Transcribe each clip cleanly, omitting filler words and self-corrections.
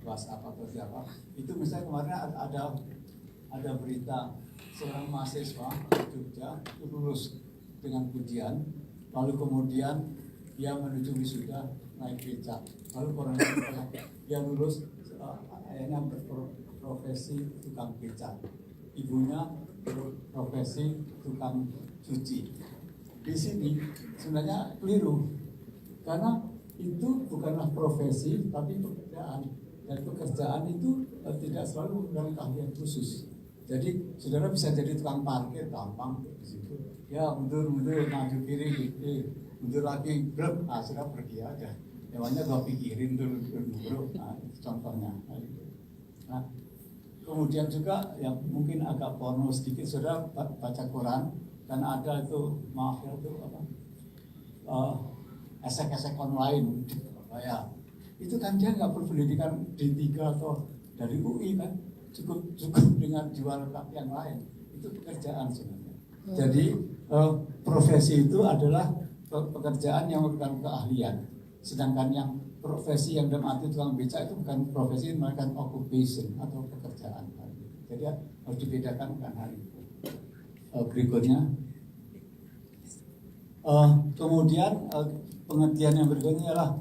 WhatsApp atau siapa. Itu misalnya kemarin ada berita seorang mahasiswa di Jogja itu lulus dengan pujian, lalu kemudian dia menuju wisuda naik becak, lalu orang dia lulus ayahnya berprofesi tukang becak, ibunya berprofesi tukang cuci. Di sini sebenarnya keliru, karena itu bukanlah profesi tapi pekerjaan, dan pekerjaan itu tidak selalu dengan keahlian khusus. Jadi saudara bisa jadi tukang parkir gampang di situ. Ya mundur maju kiri, mundur lagi, blok, saudara pergi aja. Emangnya gua pikirin dulu, nah, contohnya. Nah, kemudian juga yang mungkin agak porno sedikit, saudara baca Quran dan ada itu maaf ya itu apa? Esek-esek online ya. Itu kan dia nggak berpendidikan D3 atau dari UI kan, cukup dengan jual yang lain. Itu pekerjaan sebenarnya. Jadi profesi itu adalah pekerjaan yang merupakan keahlian, sedangkan yang profesi yang dalam arti tukang becak itu bukan profesi, melainkan occupation atau pekerjaan. Jadi harus dibedakan kan hal itu. Berikutnya kemudian pengertian yang berikutnya adalah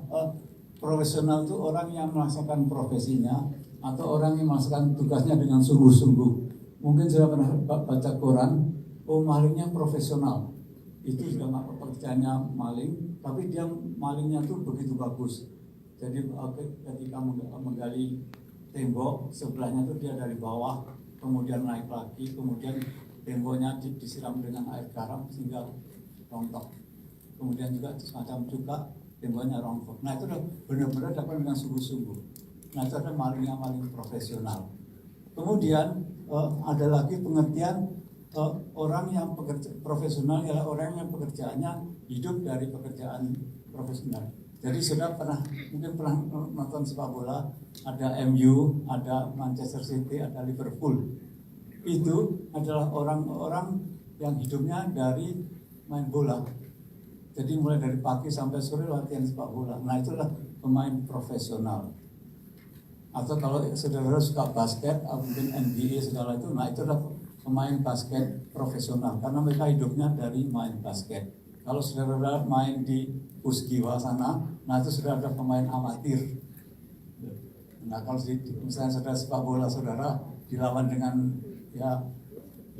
profesional itu orang yang melaksanakan profesinya atau orang yang melaksanakan tugasnya dengan sungguh-sungguh. Mungkin saya pernah baca Quran, malingnya profesional. Itu juga pekerjaannya maling, tapi dia malingnya tuh begitu bagus. Jadi ketika menggali tembok, sebelahnya tuh dia dari bawah, kemudian naik lagi, kemudian temboknya disiram dengan air garam sehingga rontok. Kemudian juga semacam juga temboknya rontok. Nah itu benar-benar dapat dengan sungguh-sungguh. Nah itu ada maling profesional. Kemudian ada lagi pengertian orang yang profesional adalah orang yang pekerjaannya hidup dari pekerjaan profesional. Jadi sudah mungkin pernah nonton sepak bola, ada MU, ada Manchester City, ada Liverpool. Itu adalah orang-orang yang hidupnya dari main bola. Jadi mulai dari pagi sampai sore latihan sepak bola. Nah itulah pemain profesional. Atau kalau saudara suka basket, mungkin NBA segala itu, nah itu adalah pemain basket profesional karena mereka hidupnya dari main basket. Kalau saudara main di Pusgiwa sana, nah itu sudah ada pemain amatir. Nah kalau misalnya saudara sepak bola saudara dilawan dengan ya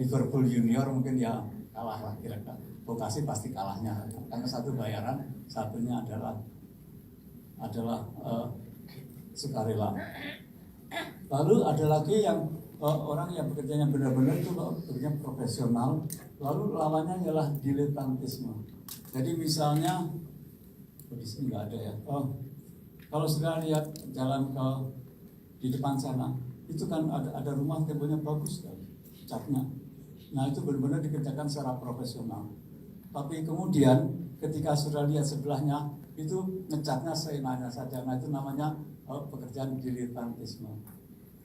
Liverpool Junior, mungkin ya kalah lah kira-kira. Vokasi pasti kalahnya karena satu bayaran, satunya adalah sukarela. Lalu ada lagi yang orang yang bekerjanya benar-benar itu bekerja profesional. Lalu lawannya adalah diletantisme. Jadi misalnya di sini nggak ada ya. Kalau sudah lihat jalan di depan sana, itu kan ada rumah temboknya bagus sekali, catnya. Nah itu benar-benar dikerjakan secara profesional. Tapi kemudian ketika sudah lihat sebelahnya itu ngecatnya seenaknya saja. Nah itu namanya pekerjaan diletantisme.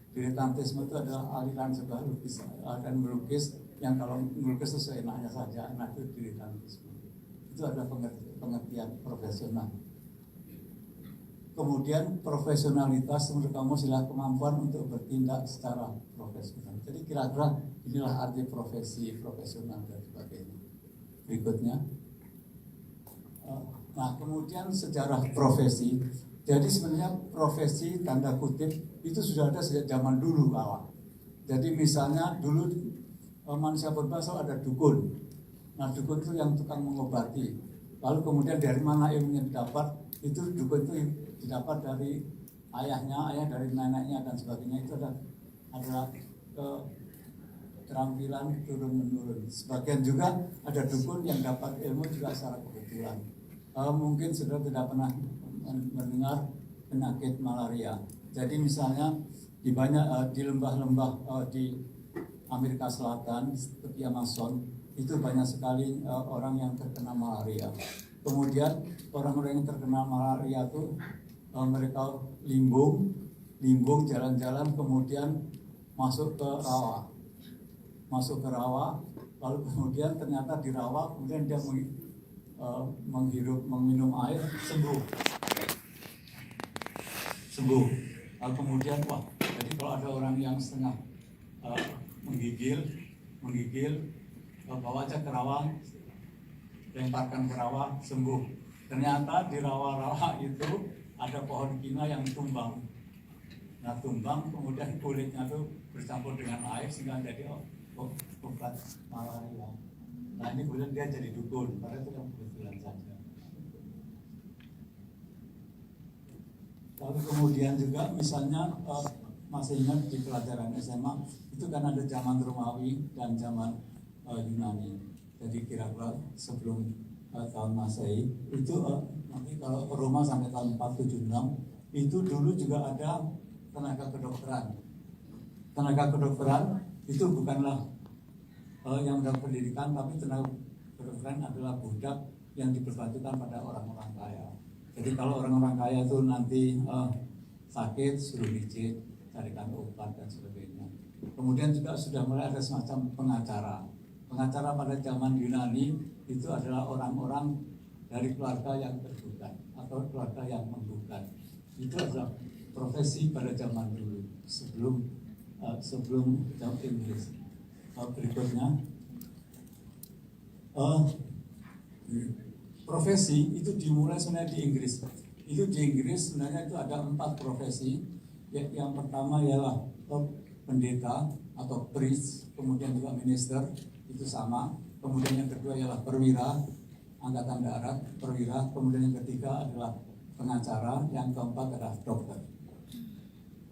Diletantisme itu adalah aliran sebuah lukis, aliran melukis yang kalau melukis itu seenaknya saja. Nah itu diletantisme. Itu adalah pengertian profesional. Kemudian profesionalitas menurut kamu adalah kemampuan untuk bertindak secara profesional. Jadi kira-kira inilah arti profesi, profesional dan sebagainya. Berikutnya, nah kemudian sejarah profesi. Jadi sebenarnya profesi tanda kutip itu sudah ada sejak zaman dulu awal. Jadi misalnya dulu manusia purba ada dukun. Nah dukun itu yang tukang mengobati. Lalu kemudian dari mana ilmunya didapat? Itu dukun itu didapat dari ayahnya, ayah dari neneknya dan sebagainya. Itu adalah keterampilan turun-menurun. Sebagian juga ada dukun yang dapat ilmu juga secara kebetulan. Mungkin sudah tidak pernah mendengar penyakit malaria. Jadi misalnya di banyak di lembah-lembah di Amerika Selatan seperti Amazon itu banyak sekali orang yang terkena malaria. Kemudian orang-orang yang terkena malaria itu mereka limbung jalan-jalan, kemudian masuk ke rawa, lalu kemudian ternyata di rawa kemudian dia minum air sembuh. Kemudian jadi kalau ada orang yang setengah menggigil, bawa aja ke rawa, lemparkan ke rawa, sembuh. Ternyata di rawa-rawa itu ada pohon kina yang tumbang. Nah tumbang, kemudian kulitnya tuh bercampur dengan air sehingga jadi obat malaria. Nah ini kemudian dia jadi dukun, karena itu yang kebetulan saja. Lalu kemudian juga misalnya masih ingat di pelajaran SMA itu kan ada zaman Romawi dan zaman Yunani. Jadi kira-kira sebelum tahun Masehi itu nanti kalau Roma sampai tahun 476 itu dulu juga ada tenaga kedokteran. Tenaga kedokteran itu bukanlah yang mendapat pendidikan, tapi tenaga kedokteran adalah budak yang diperbantukan pada orang-orang kaya. Jadi kalau orang-orang kaya itu nanti sakit, suruh pijit, carikan obat dan sebagainya. Kemudian juga sudah mulai ada semacam pengacara. Pengacara pada zaman Yunani itu adalah orang-orang dari keluarga yang terbuka atau keluarga yang membuka. Itu adalah profesi pada zaman dulu sebelum zaman Inggris. Berikutnya profesi itu dimulai sebenarnya di Inggris. Itu di Inggris sebenarnya itu ada 4 profesi. Yang pertama ialah pendeta atau priest, kemudian juga minister, itu sama. Kemudian yang kedua ialah perwira, angkatan darat, perwira. Kemudian yang ketiga adalah pengacara, yang keempat adalah dokter.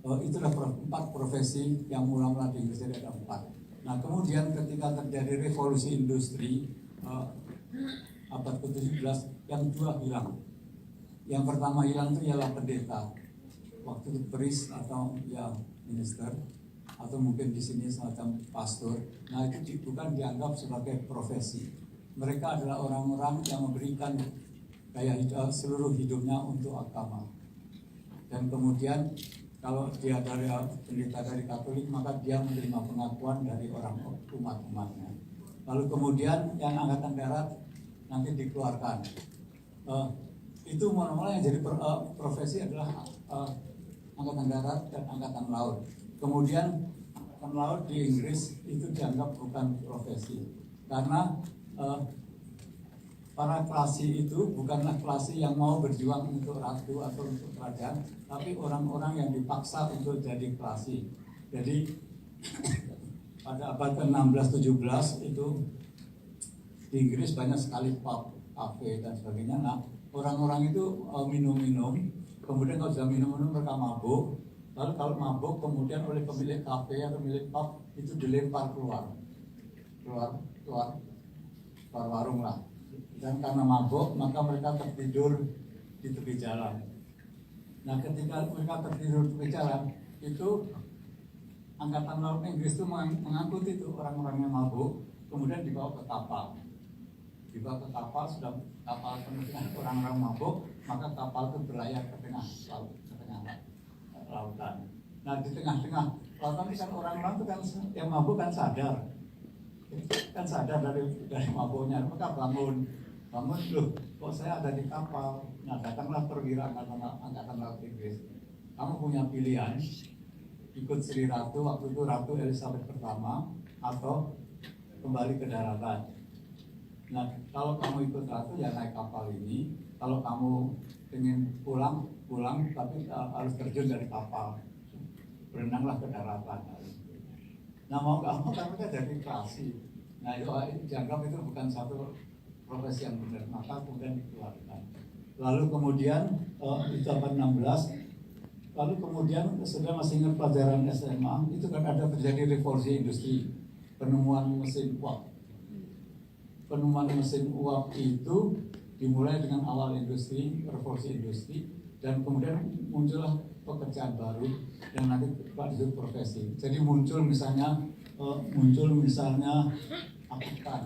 Itulah 4 profesi yang mula-mula di Inggris, jadi ada 4. Nah kemudian ketika terjadi revolusi industri abad ke-17, yang 2 hilang. Yang pertama hilang itu ialah pendeta, waktu itu priest atau ya minister, atau mungkin di sini semacam pastor. Nah itu bukan dianggap sebagai profesi. Mereka adalah orang-orang yang memberikan gaya hidup, seluruh hidupnya untuk agama. Dan kemudian kalau dia dari pendeta dari Katolik, maka dia menerima pengakuan dari orang umat-umatnya. Lalu kemudian yang angkatan darat nanti dikeluarkan. Itu mula-mula yang jadi profesi adalah angkatan darat dan angkatan laut. Kemudian angkatan laut di Inggris itu dianggap bukan profesi karena para klasi itu bukanlah klasi yang mau berjuang untuk ratu atau untuk kerajaan, tapi orang-orang yang dipaksa untuk jadi klasi. Jadi pada abad ke-16-17 itu di Inggris banyak sekali pub, kafe dan sebagainya. Nah, orang-orang itu minum-minum, kemudian kalau sudah minum-minum mereka mabuk. Lalu kalau mabuk kemudian oleh pemilik kafe atau pemilik pub itu dilempar keluar warung lah. Dan karena mabuk maka mereka tertidur di tepi jalan. Nah ketika mereka tertidur di tepi jalan itu angkatan laut Inggris itu mengangkut itu orang-orang yang mabuk, kemudian dibawa ke kapal. Sudah kapal penuh dengan orang-orang mabuk, maka kapal itu berlayar ke tengah laut, ke tengah lautan. Nah di tengah-tengah lautan kan orang-orang itu kan yang mabuk kan sadar dari mabuknya, maka bangun loh, kok saya ada di kapal. Nah datanglah perwira angkatan laut Inggris. Kamu punya pilihan, ikut Sri Ratu, waktu itu Ratu Elizabeth pertama, atau kembali ke daratan. Nah kalau kamu ikut Ratu ya naik kapal ini. Kalau kamu ingin pulang tapi harus terjun dari kapal, berenanglah ke daratan. Nah mau nggak mau kan mereka jadi klasi. Nah itu dianggap itu bukan satu profesi yang benar, maka kemudian dikeluarkan. Lalu kemudian itu abad 16. Lalu kemudian sudah masih ingat pelajaran SMA itu kan ada terjadi revolusi industri, penemuan mesin uap. Penemuan mesin uap itu dimulai dengan awal revolusi industri, dan kemudian muncullah pekerjaan baru yang nanti disebut profesi. Jadi muncul misalnya akuntan.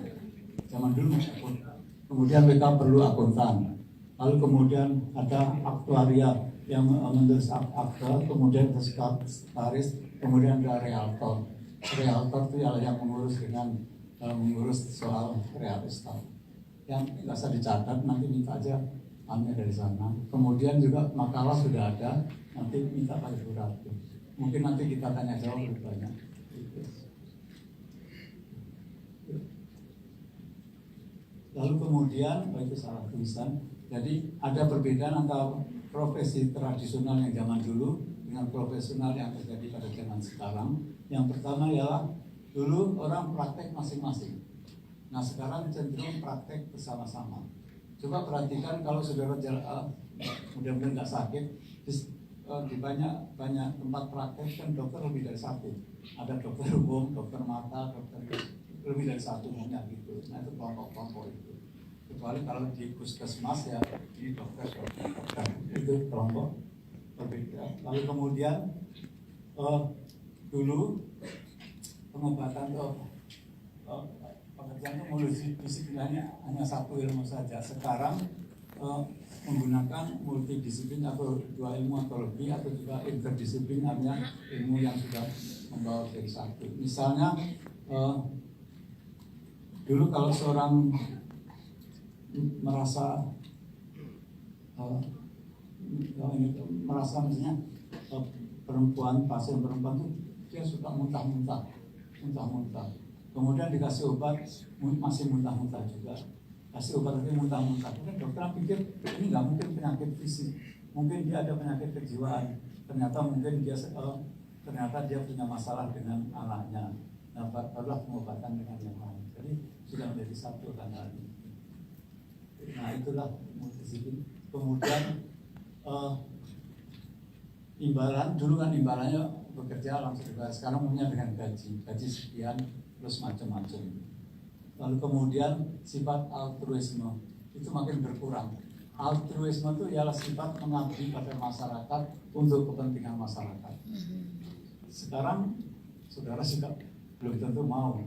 Zaman dulu akuntan. Kemudian mereka perlu akuntan. Lalu kemudian ada aktuaria yang menulis akta, kemudian sekretaris, kemudian ada realtor. Realtor itu yang mengurus soal real estate. Yang nggak usah dicatat, nanti minta aja filenya dari sana. Kemudian juga makalah sudah ada, nanti minta Pak Ibu Ratu. Mungkin nanti kita tanya jawab lebih banyak. Lalu kemudian, itu salah tulisan. Jadi ada perbedaan antara profesi tradisional yang zaman dulu dengan profesional yang terjadi pada zaman sekarang. Yang pertama ialah dulu orang praktek masing-masing. Nah sekarang cenderung praktek bersama-sama. Coba perhatikan kalau saudara mudah-mudahan nggak sakit, di banyak tempat praktek kan dokter lebih dari satu. Ada dokter umum, dokter mata, dokter lebih dari satu umumnya gitu. Nah itu kelompok-kelompok itu. Kecuali kalau di puskesmas ya di dokter itu kelompok berbeda. Lalu kemudian dulu pengobatan pekerjaan itu multidisiplinnya hanya satu ilmu saja. Sekarang menggunakan multidisiplin atau dua ilmu atau lebih, atau juga interdisiplin, artinya ilmu yang sudah membawa dari satu. Misalnya dulu kalau seorang merasa misalnya pasien perempuan itu dia suka muntah-muntah. Kemudian dikasih obat masih muntah-muntah juga. Kasih obat itu muntah-muntah. Mungkin dokter pikir ini nggak mungkin penyakit fisik, mungkin dia ada penyakit kejiwaan. Ternyata dia punya masalah dengan anaknya. Nah, barulah pengobatan dengan yang lain. Jadi sudah menjadi satu kan ini. Nah itulah multidisiplin. Kemudian imbalan, dulu kan imbalannya bekerja langsung dibayar. Sekarang umumnya dengan gaji sekian plus macam-macam. Lalu kemudian sifat altruisme itu makin berkurang. Altruisme itu ialah sifat mengabdi pada masyarakat untuk kepentingan masyarakat. Sekarang saudara juga belum tentu mau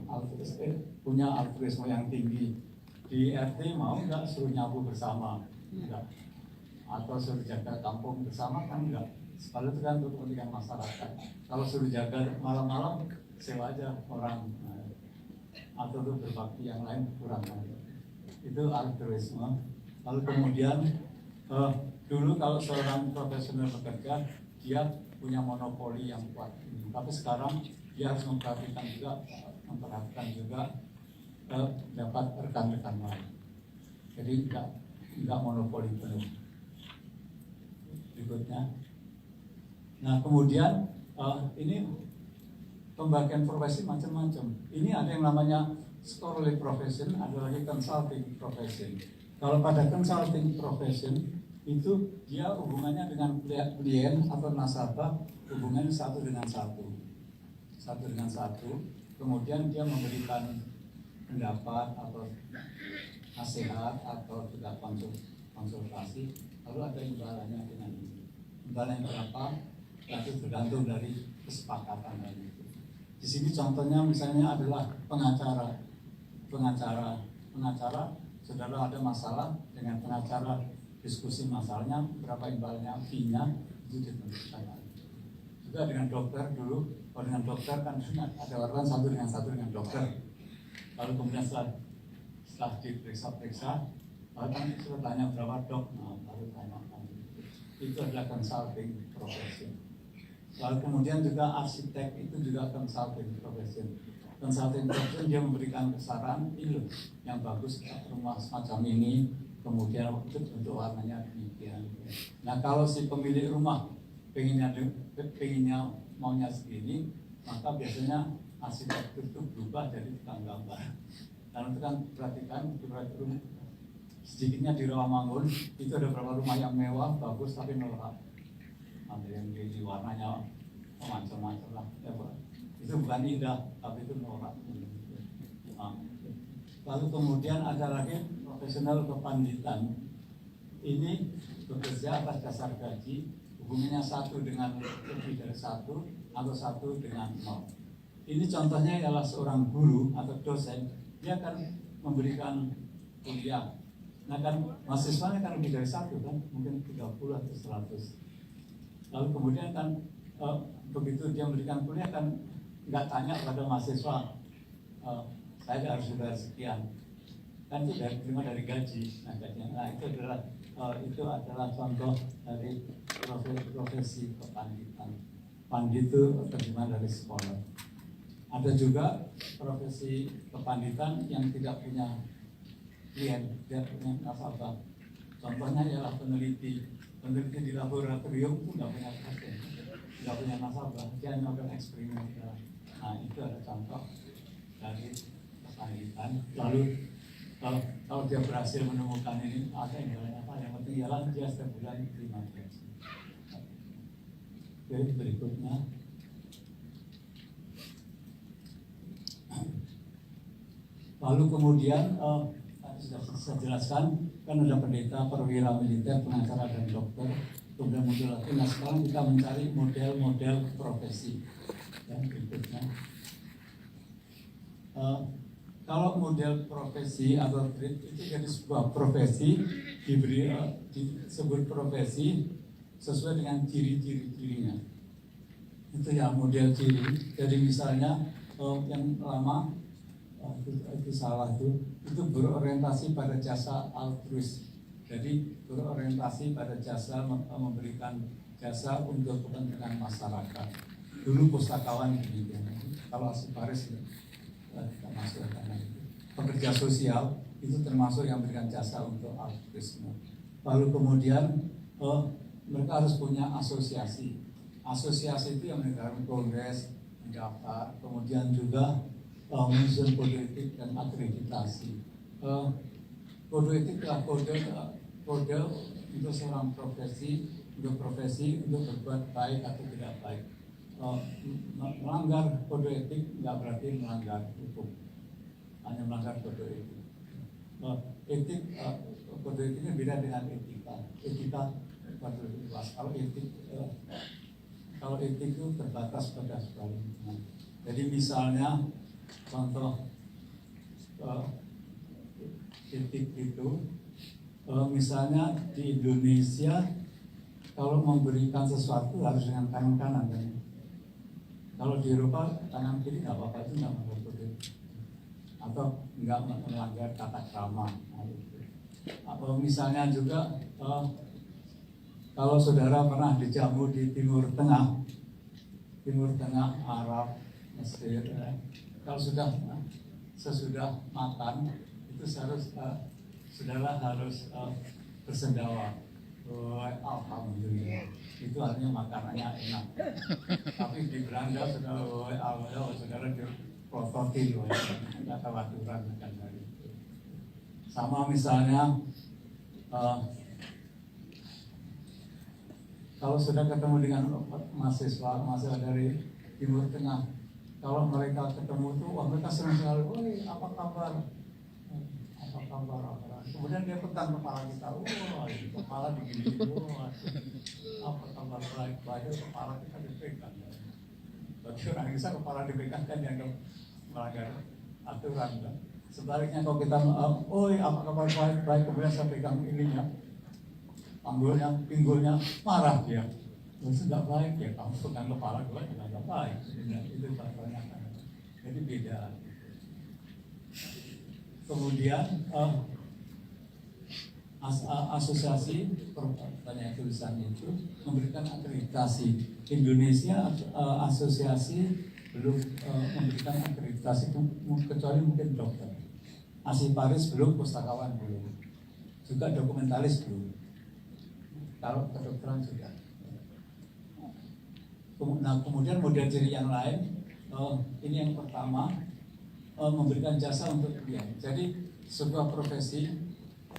punya altruisme yang tinggi. Di RT mau nggak suruh nyapu bersama? Enggak. Atau suruh jaga kampung bersama kan enggak. Kalau itu kan untuk kepentingan masyarakat. Kalau suruh jaga malam-malam sewa aja orang. Atau untuk berbakti yang lain kurang. Itu altruisme. Lalu kemudian dulu kalau seorang profesional bekerja dia punya monopoli yang kuat. Tapi sekarang dia harus memperhatikan juga dapat rekan-rekan lain. Jadi enggak monopoli penuh. Berikutnya. Nah kemudian ini pembagian profesi macam-macam. Ini ada yang namanya scholarly profession, ada lagi consulting profession. Kalau pada consulting profession itu dia hubungannya dengan klien atau nasabah, hubungannya satu dengan satu. Kemudian dia memberikan pendapat atau nasihat atau juga konsultasi. Lalu ada imbalannya dengan ini. Imbalan berapa? Itu tergantung dari kesepakatan dari itu. Di sini contohnya misalnya adalah pengacara, saudara ada masalah dengan pengacara, diskusi masalahnya, berapa imbalannya, fee-nya itu ditentukan. Juga dengan dokter dulu, kalau dengan dokter kan ada wartawan satu dengan dokter. Lalu kemudian setelah diperiksa, lalu kan sudah tanya berapa dok, lalu tanya itu adalah consulting profession. Lalu kemudian juga arsitek itu juga consulting profession. Consulting profession dia memberikan saran ini loh yang bagus rumah semacam ini, kemudian untuk warnanya demikian. Nah kalau si pemilik rumah pengennya maunya segini, maka biasanya arsitek itu berubah jadi tukang gambar. Karena itu kan perhatikan sedikitnya di Rawamangun itu ada beberapa rumah yang mewah bagus tapi norak. Ada yang di warnanya macam-macam lah. Ya, itu bukan indah tapi itu norak. Lalu kemudian ada lagi profesional kepanditan. Ini bekerja atas dasar gaji, hubungannya satu dengan lebih dari satu atau satu dengan nol. Ini contohnya adalah seorang guru atau dosen, dia akan memberikan kuliah. Nah kan mahasiswanya kan lebih dari satu kan, mungkin 30 atau 100. Lalu kemudian kan begitu dia memberikan kuliah kan nggak tanya pada mahasiswa, saya harus sudah sekian, kan itu terima dari gaji. Nah itu adalah itu adalah contoh dari profesi kepanditan. Pandit itu terjemahan dari scholar. Ada juga profesi kepanditan yang tidak punya klien, tidak punya nasabah. Contohnya ialah peneliti di laboratorium itu nggak punya pasien, nggak punya nasabah, dia hanya melakukan eksperimen. Nah itu ada contoh dari kepanditan. Lalu kalau dia berhasil menemukan ini, ada imbalan apa? Yang penting ialah dia setiap bulan terima gaji. Oke, berikutnya. Lalu kemudian sudah saya jelaskan, kan ada pendeta, perwira militer, pengacara dan dokter. Kemudian model lagi. Nah sekarang kita mencari model-model profesi. Yang berikutnya. Kalau model profesi atau trade itu jadi sebuah profesi disebut profesi sesuai dengan ciri-cirinya. Itu ya model ciri. Jadi misalnya yang lama itu salah itu berorientasi pada jasa altruis. Jadi berorientasi pada jasa memberikan jasa untuk kepentingan masyarakat. Dulu pustakawan demikian. Kalau Asiparis kita masuk ke sana itu. Pekerja sosial itu termasuk yang memberikan jasa untuk altruisme. Lalu kemudian mereka harus punya asosiasi. Asosiasi itu yang menyelenggarakan kongres, mendaftar, kemudian juga menyusun kode etik dan akreditasi. Kode etik adalah kode untuk seorang profesi untuk berbuat baik atau tidak baik. Melanggar kode etik nggak berarti melanggar hukum, hanya melanggar kode etik. Kode etiknya beda dengan etika. Etika luas. Kalau etik itu terbatas pada sebuah lingkungan. Jadi misalnya contoh etik itu, misalnya di Indonesia kalau memberikan sesuatu harus dengan tangan kanan kan? Kalau di Eropa tangan kiri nggak apa-apa, itu nggak melanggar kode atau nggak melanggar tata krama. Atau misalnya juga kalau saudara pernah dijamu di Timur Tengah Arab, Mesir, kalau sesudah makan itu saudara harus bersendawa. Alhamdulillah, itu artinya makanannya enak. Tapi di beranda saudara diprototin, nggak tahu aturan kan dari itu. Sama misalnya kalau sudah ketemu dengan mahasiswa dari Timur Tengah, kalau mereka ketemu tuh, mereka senang sekali. Woi, apa kabar? Apa kabar? Kemudian dia pegang kepala kita, kepala begini, apa kabar baik, kepala kita dipegang. Bagi orang Indonesia kepala dipegang kan yang melanggar aturan. Kan? Sebaliknya kalau kita, apa kabar baik, kemudian saya pegang ininya, pinggulnya, marah dia. Itu tidak baik ya, kamu pegang kepala gue juga tidak baik. Itu contohnya kan. Jadi beda. Kemudian asosiasi banyak tulisan itu memberikan akreditasi. Indonesia asosiasi belum memberikan akreditasi kecuali mungkin dokter. Asiparis belum, pustakawan belum, juga dokumentalis belum. Kalau kedokteran sudah. Nah kemudian model ciri yang lain, ini yang pertama memberikan jasa untuk klien. Jadi sebuah profesi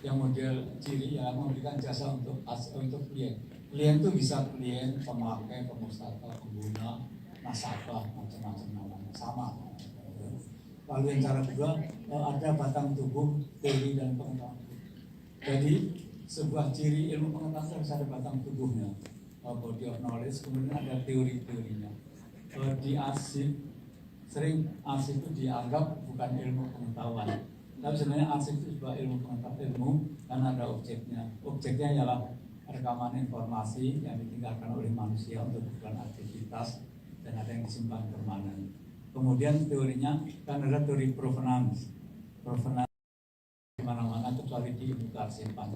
yang model ciri ya memberikan jasa untuk klien. Klien itu bisa klien, pemakai, pemustaka, pengguna, nasabah, macam-macam namanya sama. Lalu yang cara kedua ada batang tubuh, teori dan pengetahuan. Jadi sebuah ciri ilmu pengetahuan harus ada batang tubuhnya, body of knowledge, kemudian ada teori-teorinya. Di arsip sering arsip itu dianggap bukan ilmu pengetahuan. Tapi sebenarnya arsip itu juga ilmu pengetahuan karena ada objeknya. Objeknya ialah rekaman informasi yang ditinggalkan oleh manusia untuk kebutuhan aktivitas dan ada yang disimpan permanen. Kemudian teorinya kan ada teori provenance di mana-mana kecuali di ilmu kearsipan.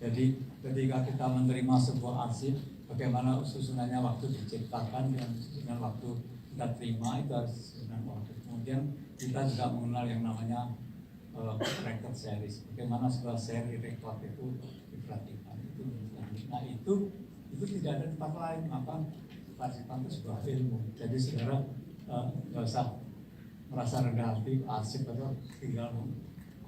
Jadi ketika kita menerima sebuah arsip, bagaimana susunannya waktu diciptakan dengan waktu kita terima itu harus susunan waktu. Kemudian kita juga mengenal yang namanya record series. Bagaimana sebuah seri record itu diperhatikan. Nah itu tidak ada tempat lain, maka kearsipan itu sebuah ilmu. Jadi saudara nggak usah merasa rendah hati arsip atau tinggal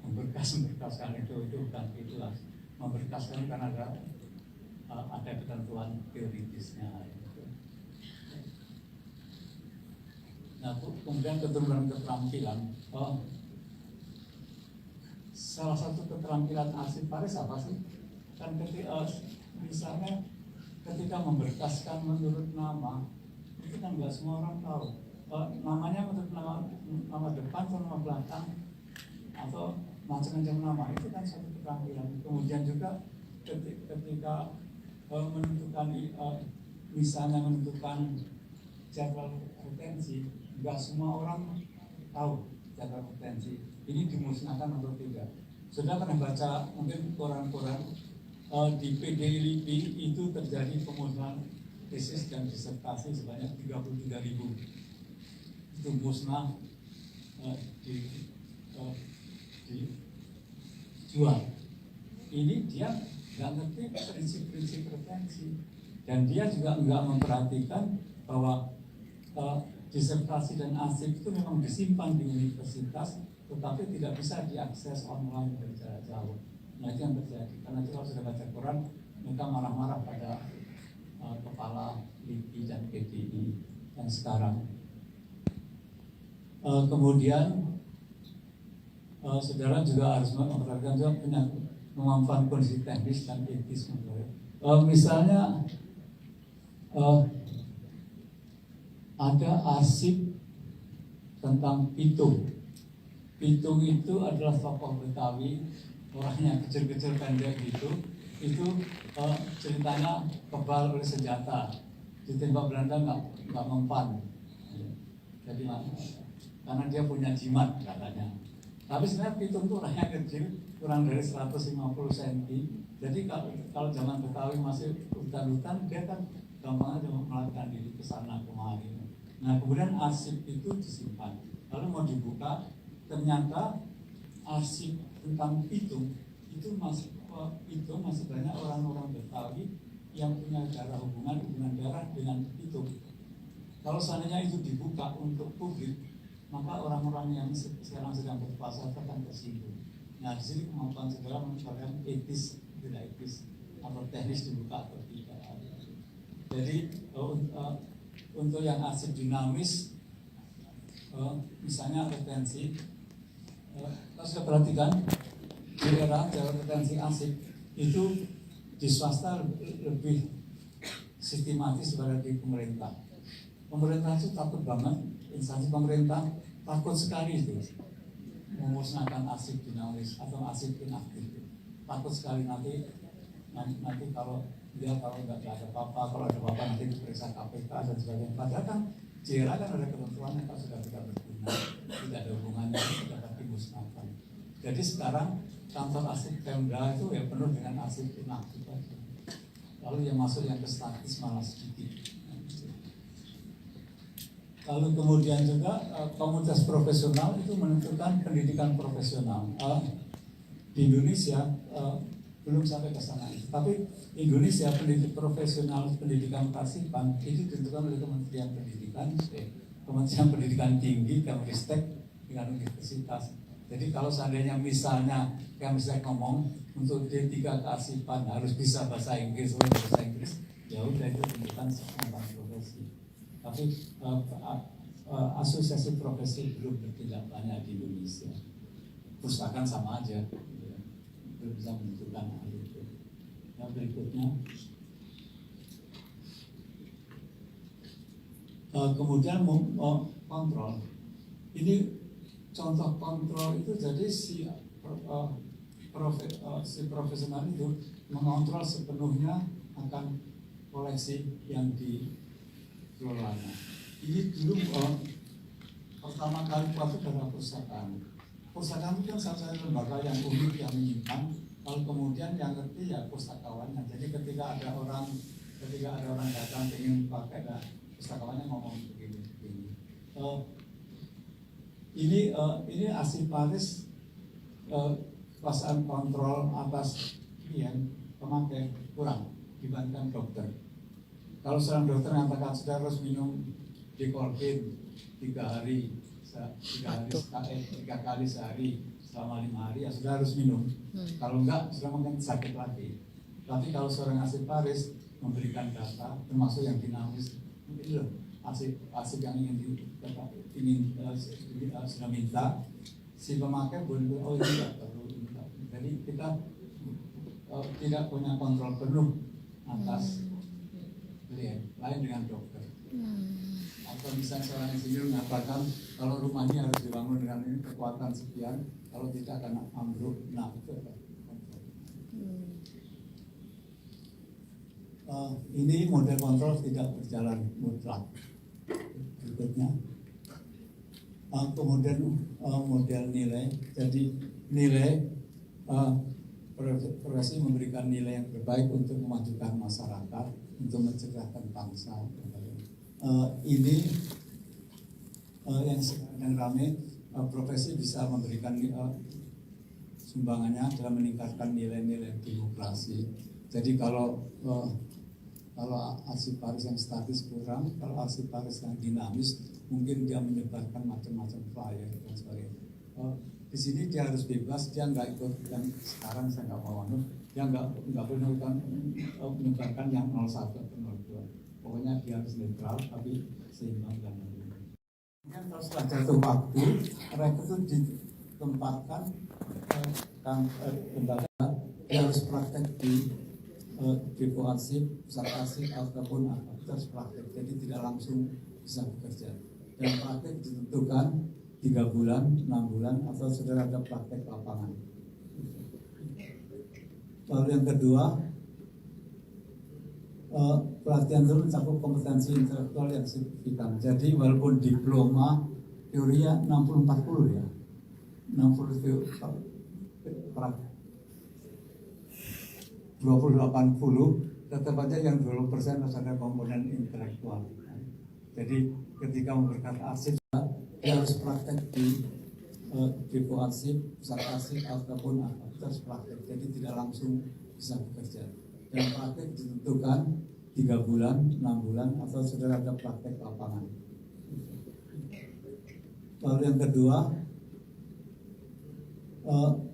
memberkaskan itu bukan itulah. Memberkaskan karena ada ketentuan teoritisnya. Nah, kemudian keturunan keterampilan. Salah satu keterampilan arsiparis apa sih? Kan misalnya ketika memberkaskan menurut nama, itu kan nggak semua orang tahu. Namanya menurut nama depan atau nama belakang atau macam-macam nama, itu kan satu keterampilan. Kemudian juga ketika menentukan misalnya menentukan jadwal retensi, nggak semua orang tahu jadwal retensi ini dimusnahkan atau tidak. Sudah pernah baca mungkin koran-koran di PDILIPI itu terjadi pemusnahan tesis dan disertasi sebanyak 33.000 itu musnah dijual. Ini dia nggak ngerti prinsip-prinsip retensi dan dia juga nggak memperhatikan bahwa disertasi dan arsip itu memang disimpan di universitas tetapi tidak bisa diakses online dari jarak jauh. Nah itu yang terjadi karena kalau sudah baca koran mereka marah-marah pada kepala LIPI dan PDI yang sekarang. Kemudian saudara juga harus memperhatikan juga memanfaatkan kondisi teknis dan etis. Misalnya ada arsip tentang Pitung. Pitung itu adalah tokoh Betawi, orangnya kecil-kecil pendek gitu. Itu ceritanya kebal oleh senjata, ditembak Belanda nggak mempan. Jadi karena dia punya jimat katanya. Tapi sebenarnya Pitung itu orangnya kecil, kurang dari 150 cm. Jadi kalau zaman Betawi masih hutan-hutan, dia kan gampang aja melarikan diri ke sana kemari. Nah kemudian arsip itu disimpan, lalu mau dibuka, ternyata arsip tentang Pitung itu masih banyak orang-orang Betawi yang punya hubungan darah dengan Pitung. Kalau seandainya itu dibuka untuk publik, maka orang-orang yang sekarang sedang berpuasa akan tersinggung. Nah di sini kemampuan saudara menunjukkan etis, tidak etis, atau teknis dibuka atau tidak. Jadi untuk yang arsip dinamis, misalnya retensi, kita sudah perhatikan di era jalur retensi arsip itu di swasta lebih sistematis daripada di pemerintah. Pemerintah itu takut banget, instansi pemerintah takut sekali itu memusnahkan arsip dinamis atau arsip inaktif. Takut sekali nanti kalau nggak ada apa-apa, kalau ada apa-apa nanti diperiksa KPK dan sebagainya. Padahal kan JRA kan ada ketentuannya kalau sudah tidak berguna, tidak ada hubungannya, tidak dapat dimusnahkan. Jadi sekarang kantor arsip Pemda itu ya penuh dengan arsip inaktif aja. Lalu yang masuk yang ke statis malah sedikit. Lalu kemudian juga komunitas profesional itu menentukan pendidikan profesional. Di Indonesia belum sampai ke sana. Tapi Indonesia pendidikan kearsipan itu ditentukan oleh Kementerian Pendidikan, Kementerian Pendidikan Tinggi, Kemristek dengan universitas. Jadi kalau seandainya misalnya Kemristek ngomong untuk D3 kearsipan harus bisa bahasa Inggris, ya udah itu pendidikan tentang profesi. Tapi asosiasi profesi belum bertindak banyak di Indonesia. Pustakaan sama aja. Bisa menentukan hal itu. Yang berikutnya, kemudian kontrol. Ini contoh kontrol itu jadi si profesional itu mengontrol sepenuhnya akan koleksi yang dikelolanya. Ini dulu pertama kali waktu dari perpustakaan. Perpustakaan itu kan salah satu lembaga yang unik yang menyimpan Kalau kemudian yang ngerti ya pustakawannya. Jadi ketika ada orang datang ingin pakai, nah pustakawannya ngomong begini. Ini arsiparis kekuasaan kontrol atas klien pemakai kurang dibandingkan dokter. Kalau seorang dokter mengatakan sudah harus minum dikorkin 3 kali sehari selama 5 hari, ya sudah harus minum. Kalau enggak, sudah mungkin sakit lagi. Tapi kalau seorang arsiparis memberikan data, termasuk yang dinamis, ini loh arsip yang sudah minta, si pemakai boleh oh ini tidak perlu. Jadi kita tidak punya kontrol penuh atas klien, lain dengan dokter. Atau misalnya seorang insinyur mengatakan kalau rumah ini harus dibangun dengan ini kekuatan sekian, kalau tidak akan ambruk. Nah itu adalah kontrol. Ini model kontrol tidak berjalan mutlak. Berikutnya, kemudian model nilai. Jadi nilai profesi memberikan nilai yang terbaik untuk memajukan masyarakat, untuk mencerdaskan bangsa. Ini yang sedang ramai, profesi bisa memberikan sumbangannya dalam meningkatkan nilai-nilai demokrasi. Jadi kalau arsiparis yang statis kurang, kalau arsiparis yang dinamis mungkin dia menyebarkan macam-macam flyer dan sebagainya. Di sini dia harus bebas, dia nggak ikut yang sekarang saya nggak mau, dia nggak boleh menyebarkan yang 01 atau 02. Pokoknya dia harus netral tapi seimbang dan kemudian kalau setelah jatuh waktu mereka itu ditempatkan lembaga dia harus praktek di depo arsip, pusat arsip ataupun apa, itu harus praktek, jadi tidak langsung bisa bekerja. Dan praktek ditentukan 3 bulan, 6 bulan atau sudah ada praktek lapangan. Lalu yang kedua, pelatihan itu mencakup kompetensi intelektual yang signifikan. Jadi walaupun diploma teorinya 60-40 ya, 60 praktek 20-80, tetap aja yang 20% harus ada komponen intelektual. Jadi ketika memberikan arsip dia harus praktek di depo arsip, pusat arsip ataupun apa, itu harus praktek, jadi tidak langsung bisa bekerja. Dan praktek ditentukan 3 bulan, 6 bulan atau sudah ada praktek lapangan. Lalu yang kedua,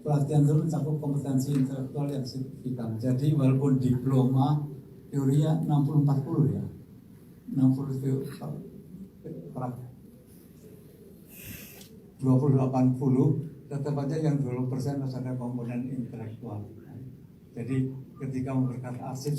pelatihan itu mencakup kompetensi intelektual yang signifikan. Jadi walaupun diploma teorinya 60-40 ya, 60 praktek 20-80, tetap aja yang 20% harus ada komponen intelektual. Jadi ketika memberikan arsip